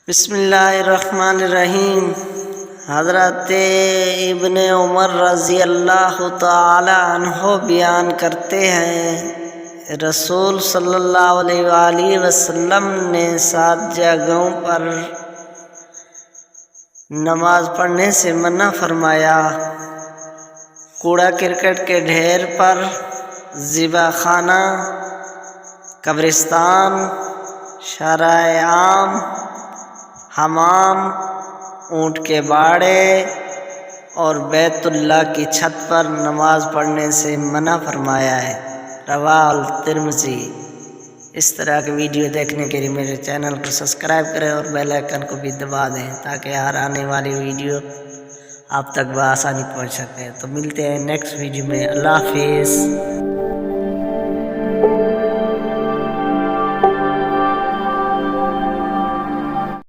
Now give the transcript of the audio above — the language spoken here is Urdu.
بسم اللہ الرحمن الرحیم۔ حضرت ابن عمر رضی اللہ تعالی عنہ بیان کرتے ہیں، رسول صلی اللہ علیہ وآلہ وسلم نے 7 جگہوں پر نماز پڑھنے سے منع فرمایا: کوڑا کرکٹ کے ڈھیر پر، ذبح خانہ، قبرستان، شارع عام، حمام، اونٹ کے باڑے اور بیت اللہ کی چھت پر نماز پڑھنے سے منع فرمایا ہے۔ رواہ الترمذی۔ اس طرح کی ویڈیو دیکھنے کے لیے میرے چینل کو سبسکرائب کریں اور بیل آئیکن کو بھی دبا دیں تاکہ ہر آنے والی ویڈیو آپ تک بآسانی پہنچ سکے۔ تو ملتے ہیں نیکسٹ ویڈیو میں۔ اللہ حافظ۔